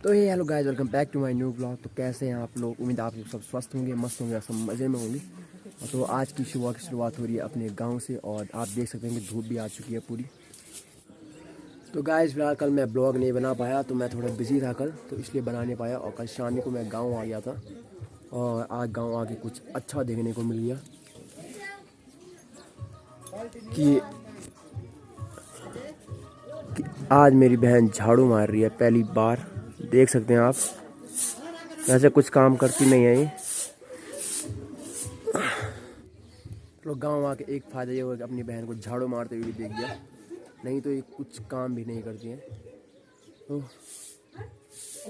तो ये hello guys, welcome back to my new blog. तो कैसे हैं आप लोग? उम्मीद आप लोग सब स्वस्थ होंगे, मस्त होंगे, सब मज़े में होंगे। तो आज की सुबह की शुरुआत हो रही है अपने गांव से और आप देख सकते हैं कि धूप भी आ चुकी है पूरी। तो गाइस फिलहाल कल मैं ब्लॉग नहीं बना पाया, तो मैं थोड़ा बिजी था कल, तो इसलिए बना नहीं पाया। और कल शाम को मैं गाँव आ गया था और आज गाँव आके कुछ अच्छा देखने को मिल गया कि आज मेरी बहन झाड़ू मार रही है पहली बार। देख सकते हैं आप, वैसे कुछ काम करती नहीं है ये। तो गांव आके एक फ़ायदा ये हुआ कि अपनी बहन को झाड़ू मारते हुए भी देख गया, नहीं तो ये कुछ काम भी नहीं करती है। तो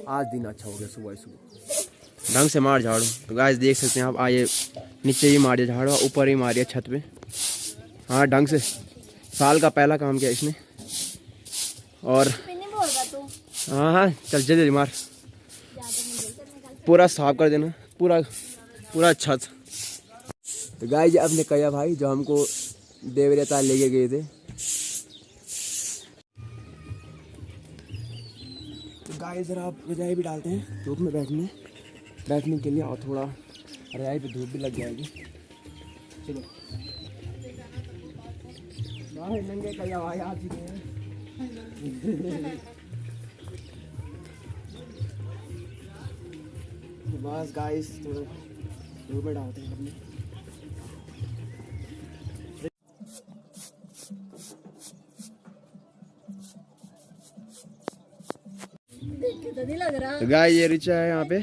आज दिन अच्छा हो गया, सुबह सुबह ढंग से मार झाड़ू। तो गाइस देख सकते हैं आप, आइए नीचे ही मारिए झाड़ू, ऊपर ही मारिए छत पे। हाँ ढंग से, साल का पहला काम किया इसने। और हाँ हाँ चल जल्दी मार, पूरा साफ कर देना, पूरा पूरा छत। तो गाइस अपने कया भाई जो हमको देवरेता लेके गए थे। तो गाइस जरा आप रजाई भी डालते हैं धूप में बैठने के लिए, और थोड़ा रजाई पे धूप भी लग जाएगी। चलो भाई नंगे कया भाई आ चुके हैं। तो बस गाइस थोड़ा धूप में डालते हैं अपने। तो गाइस ये रिचा है यहाँ पे,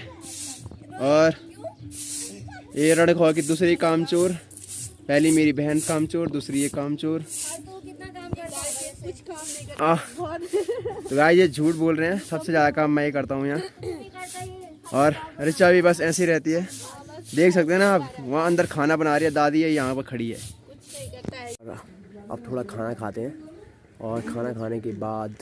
और ये रणखो की दूसरी कामचोर। पहली मेरी बहन कामचोर, दूसरी ये कामचोर। तो गाइस ये झूठ बोल रहे हैं, सबसे ज़्यादा काम मैं ही करता हूँ यहाँ। और रिचा भी बस ऐसी रहती है, देख सकते हैं ना आप, वहाँ अंदर खाना बना रही है दादी, है यहाँ पर खड़ी है। अब थोड़ा खाना खाते हैं और खाना खाने के बाद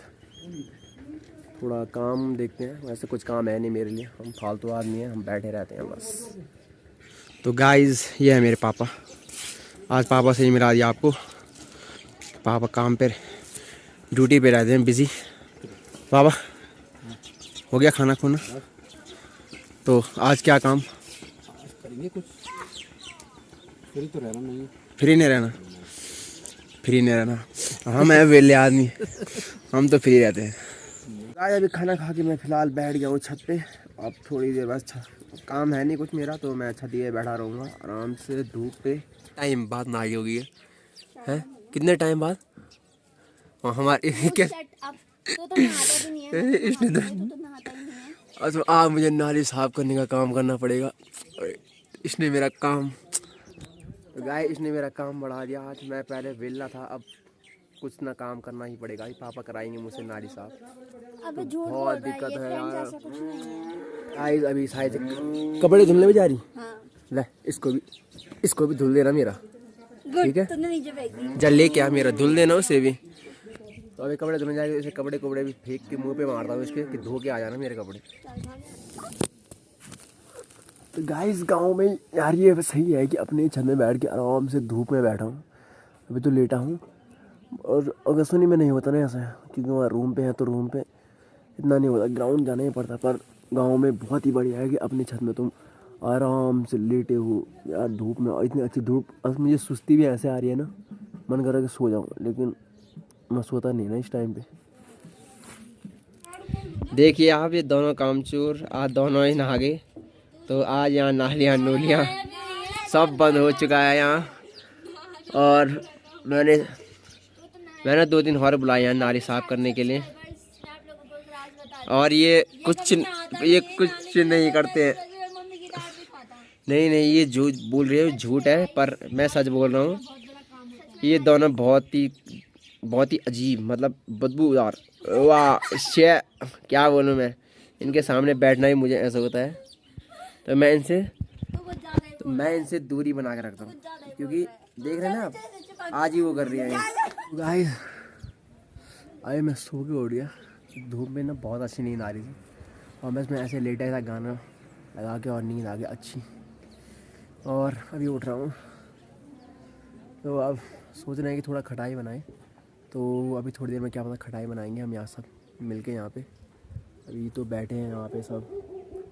थोड़ा काम देखते हैं। वैसे कुछ काम है नहीं मेरे लिए, हम फालतू आदमी हैं, हम बैठे रहते हैं बस। तो गाइस ये है मेरे पापा। आज पापा से ही मिला दिया आपको। पापा काम पे ड्यूटी पे रहते हैं, बिजी। पापा हो गया खाना खुना? तो आज क्या काम करेंगे? कुछ फ्री तो रहना नहीं, फ्री नहीं रहना, फ्री नहीं रहना। हम हैं वेले आदमी, हम तो फ्री रहते हैं। आज अभी खाना खा के मैं फ़िलहाल बैठ गया हूँ छत पे। अब थोड़ी देर बस काम है नहीं कुछ मेरा, तो मैं छत पे बैठा रहूँगा आराम से धूप पे। टाइम बाद नहाई होगी है, कितने टाइम बाद? और हमारे क्या इसने तो आज मुझे नाली साफ करने का काम करना पड़ेगा। इसने मेरा काम, गाय इसने मेरा काम बढ़ा दिया। आज मैं पहले वेला था, अब कुछ ना काम करना ही पड़ेगा। पापा कराएंगे मुझसे नाली साफ। तो बहुत दिक्कत है यार। अभी शायद कपड़े धुलने में जा रही। ले इसको भी धुल देना मेरा, ठीक है? जल ले क्या मेरा धुल देना उसे भी। तो अभी कपड़े धुलने जाएंगे, इसे कपड़े भी फेंक के मुंह पे मारता हूँ इसके कि धो के आ जाना मेरे कपड़े। तो गाइस गांव में यार ये सही है कि अपने छत में बैठ के आराम से धूप में बैठा हूँ। अभी तो लेटा हूँ, और अगस्तोनी में नहीं होता ना ऐसा, क्योंकि वहाँ रूम पे है तो रूम पे इतना नहीं होता, ग्राउंड जाना ही पड़ता। पर गांव में बहुत ही बढ़िया है कि अपनी छत में तुम आराम से लेटे हो यार धूप में। इतनी अच्छी धूप, अब मुझे सुस्ती भी ऐसे आ रही है ना, मन कर रहा है कि सो जाऊँ, लेकिन मैं सोता नहीं ना इस टाइम पे। देखिए आप, ये दोनों कामचोर आज दोनों ही नहा गए। तो आज यहाँ नालियाँ नूलियाँ सब बंद हो चुका है यहाँ। और मैंने 2 दिन और बुलाए हैं नाली साफ करने के लिए, और ये कुछ नहीं करते हैं। नहीं ये झूठ बोल रहे हो, झूठ है, पर मैं सच बोल रहा हूँ। ये दोनों बहुत ही अजीब, मतलब बदबूदार, वाह शे क्या बोलूँ मैं, इनके सामने बैठना ही मुझे ऐसा होता है। तो मैं इनसे दूरी बना के रखता हूँ, क्योंकि देख रहे हैं ना आप, आज ही वो कर रही है। गाइस अरे मैं सो के उठ गया, धूप में ना बहुत अच्छी नींद आ रही थी, और मैं इसमें ऐसे लेटा था गाना लगा के, और नींद आ गई अच्छी। और अभी उठ रहा हूँ, तो अब सोच रहे हैं कि थोड़ा खटाई बनाएं। तो अभी थोड़ी देर में क्या पता खटाई बनाएंगे हम यहाँ सब मिल के यहाँ पे। अभी तो बैठे हैं वहाँ पे सब।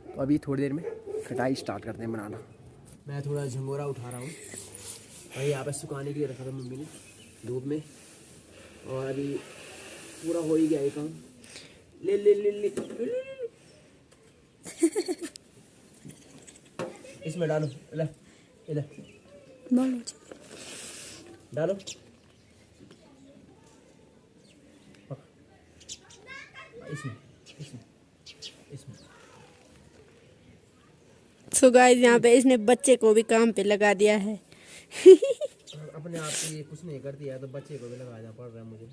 तो अभी थोड़ी देर में कटाई स्टार्ट करते हैं बनाना। मैं थोड़ा झंगोरा उठा रहा हूँ और यहाँ पे सुखाने के लिए रखा था मम्मी ने धूप में। और अभी पूरा हो ही गया ये काम। ले ले ले ले, ले, ले, ले। इसमें डालो, ले ले डालो। इसमें इसमें इसमें। सो गाइस यहाँ पे इसने बच्चे को भी काम पे लगा दिया है। अपने आप को ये कुछ नहीं करती है तो बच्चे को भी लगाना पड़ रहा है मुझे।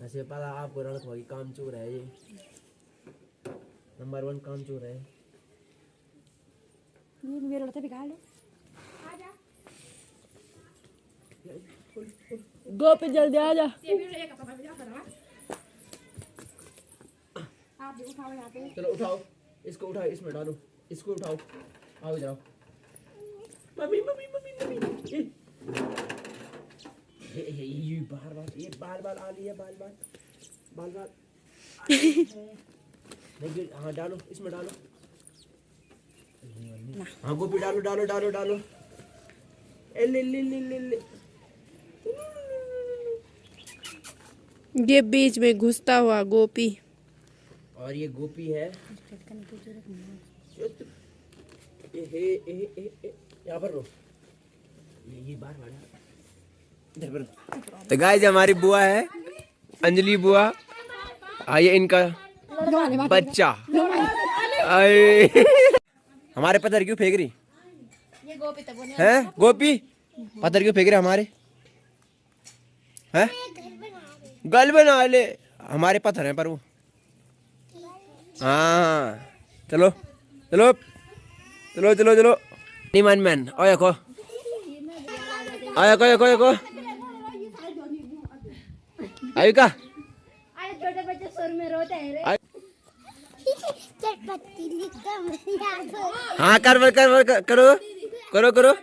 ऐसे पता आपको रणक भाई काम चोर है, ये नंबर 1 काम चोर है। मेरे लड़के बिगाड़ लो। गोपी जल्दी आ जा। चलो उठाओ, इसको उठाओ, इसमें डालो, इसको उठाओ, आओ इधर आओ। मम्मी मम्मी मम्मी मम्मी ये बार बार ये बाल बाल आ रही है, बाल बाल बाल बाल। नहीं हाँ डालो, इसमें डालो। हाँ गोपी डालो डालो डालो डालो। ए ले ले ले ले ले। ये बीच में घुसता हुआ गोपी। और ये गोपी है। यहाँ पर रो। ये बार बार इधर पर। तो गाइस हमारी बुआ है अंजलि बुआ। आइए इनका बच्चा। आए हमारे पत्थर क्यों फेंक रही ये गोपी तब है? गोपी पत्थर क्यों फेंक रहे हमारे हैं? गल बना ले, हमारे पत्थर हैं पर वो। हाँ चलो चलो चलो चलो चलो। नहीं मन मैन ओए को आया को आयु का छोटे बच्चे सुर में रोते हैं रे। हाँ कर करो करो करो।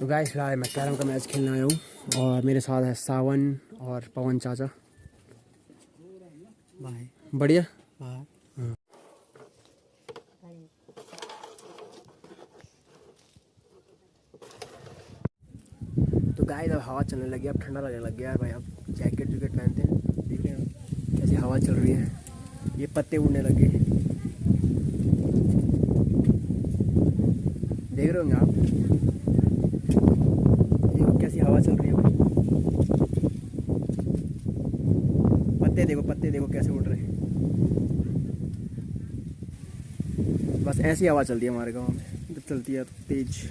तो गाइस फिलहाल मैं कैरम का मैच खेलने आया हूँ और मेरे साथ है सावन और पवन चाचा। बढ़िया। हाँ। तो गाइस अब हवा चलने लगी, अब ठंडा लगने लग गया भाई। अब जैकेट जैकेट पहनते हैं, देख रहे हैं कैसी हवा चल रही है। ये पत्ते उड़ने लगे, देख रहे होंगे आप। ये कैसी हवा चल रही है भाई। पत्ते देखो कैसे उड़ रहे हैं। बस ऐसी हवा चलती है हमारे गांव में, जब चलती है तो तेज।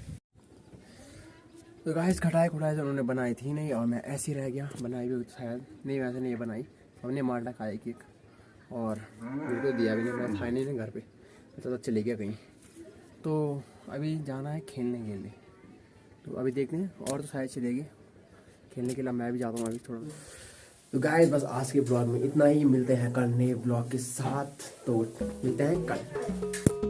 तो गाइस खटाई खुटाई तो उन्होंने बनाई थी नहीं और मैं ऐसे ही रह गया। बनाई भी शायद नहीं, वैसे नहीं बनाई, हमने माल्टा खाया केक और बिल्कुल दिया भी नहीं, मैं खाया नहीं घर पे तो चले गया कहीं। तो अभी जाना है खेलने के लिए, तो अभी देखते हैं। और तो शायद चलेगी खेलने के लिए, मैं भी जाता हूँ अभी थोड़ा। तो गाइस बस आज के ब्लॉग में इतना ही, मिलते हैं कल नए ब्लॉग के साथ। तो मिलते हैं कल।